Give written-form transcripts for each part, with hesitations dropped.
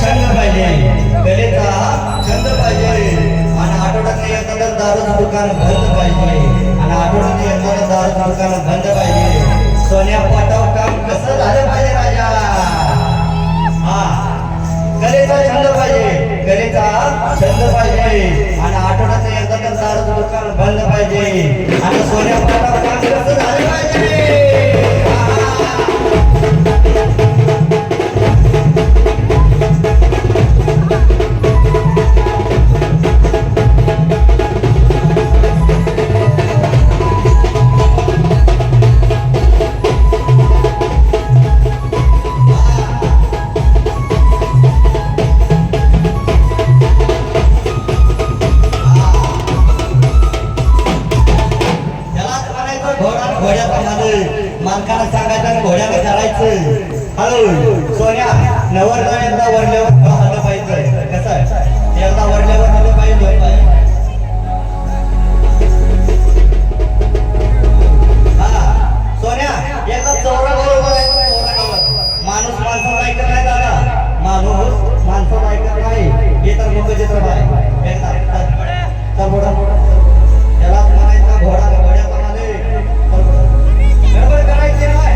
छंद पाहिजे, कलेचा छंद पाहिजे आणि आठवड्यात एकदा तर दारूचं दुकान बंद पाहिजे आणि आठवड्यात एकदा तर दारूचं दुकान बंद पाहिजे. सोन्या पाटाव काम कसं झालं पाहिजे राजा. हा कलेचा छंद पाहिजे, कलेचा छंद पाहिजे आणि आठवड्यात एकदा तर दारूचं दुकान बंद पाहिजे आणि सोन्या पाटाव काम कसं झालं पाहिजे. मालकाला सांगायचं घोड्याला करायचं. हॅलो सोन्या, नवर एकदा वरल्यावर आलं पाहिजे. कसं एकदा वरल्यावर आलं पाहिजे. हा सोन्या, एकदा चौरा बरोबर माणूस माणसाला ऐकत नाही दादा, माणूस माणसाला ऐकत नाही. हे तर लोक चित्र पाहिजे एकदा तर मोठा त्याला म्हणायचा घोडा घोड्याचा माले गडबड करायची नाही.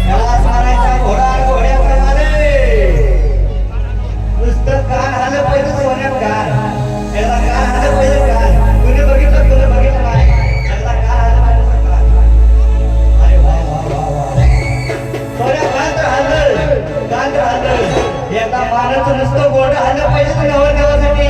त्याला म्हणायचा घोडा घोड्याचा माले. नुसतं कान आलं पाहिजे सोन्यात, कान एकदा कान आलं पाहिजे. कान कुणी बघितलं कुणी बघितलं नाही, एकदा कान आलं पाहिजे कान. अरे वा वा वा वा सोन्या, कान तर हल्लं, कान तर हल्लं. एकदा मानच नुसतं घोडा हल्लं पाहिजे नवर देवासाठी.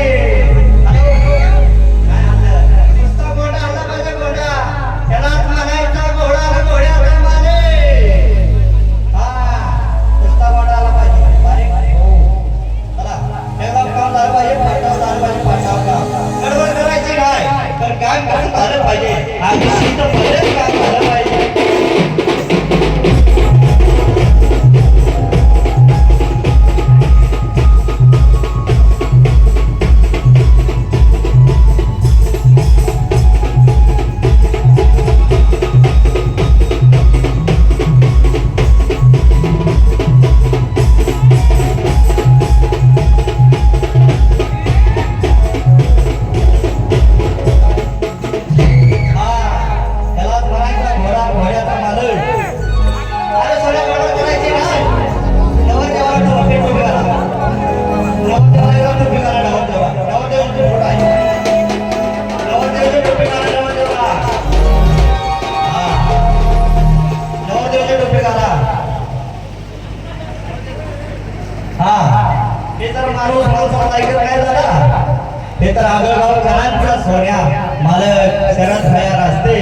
हे तर आगळगाव घरांचा सोन्या मालक शरद भयार असते.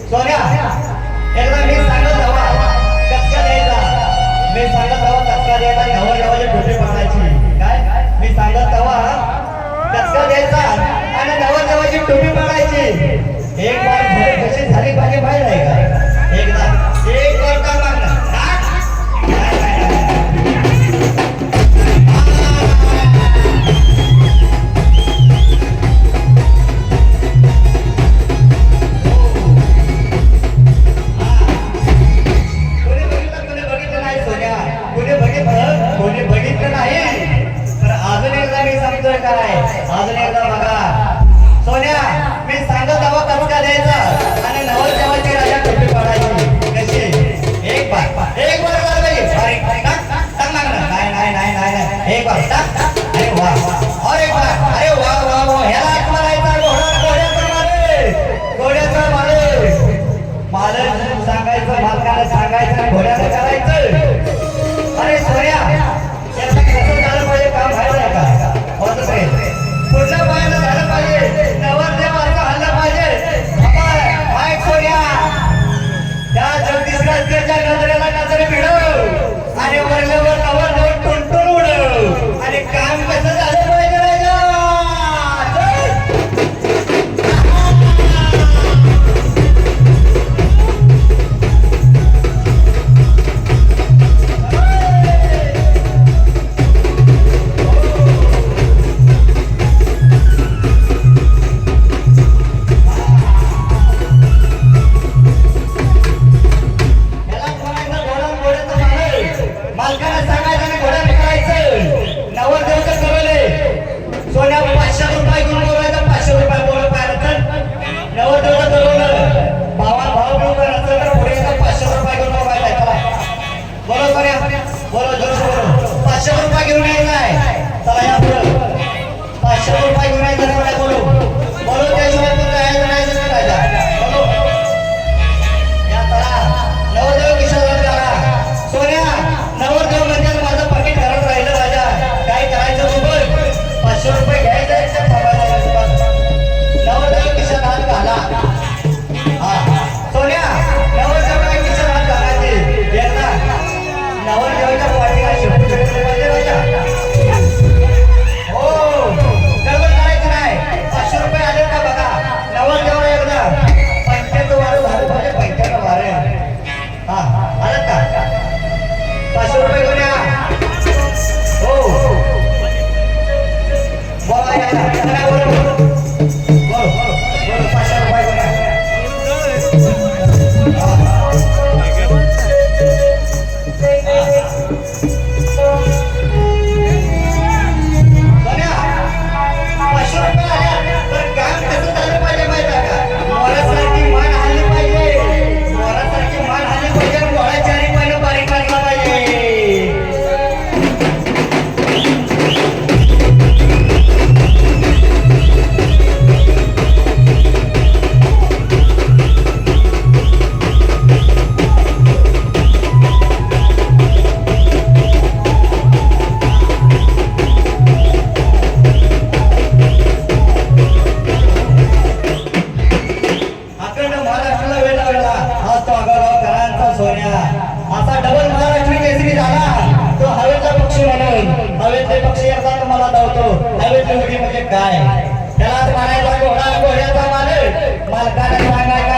सोन्या, एकदा मी सांगत हवा कचका द्यायचा, मी सांगत हवा कचका द्यायचा, नवर देवाची टोपी पाडायची. काय मी सांगत हवा कचका द्यायचा आणि नवर देवाची टोपी पाडायची. एक बार भर कशी झाली पाहिजे माहिती आहे का. एकदा एक बार का मागणं काय अजून एकदा बघा. सोन्या, मी सांगत हवा कचका द्यायचा आणि नवर देवाची राजा टोपी पाडायची. कशी एक बार झालं पाहिजे. नाही नाही नाही नाही एक बार टाक. अरे वा और एक बार. अरे वा वा वा. ह्याला म्हणायचा घोडा घोड्याचा माले, घोड्याचा माले. मालक सांगायचं, मालकाला सांगायचं, घोड्याचं करायचं. अरे सोन्या, याचं कसं झालं पाहिजे काम व्हायला का पुढल्या पायाला झालं पाहिजे, नवर देवाचा हल्ला पाहिजे. सोन्या, त्या जगदीश राजकीयच्या नजरेला नजर भिडव आणि वरल्यावर नवर देव टुनटुन उडव आणि काम कसं झालं पाहिजे राजा. आलं का 500 रुपये घेऊन या हो बोला या बोलो बोलो 500 रुपये घेऊन या काय त्याला म्हणायचा घोडा घोड्याचा मालक मालकाने सांगायचं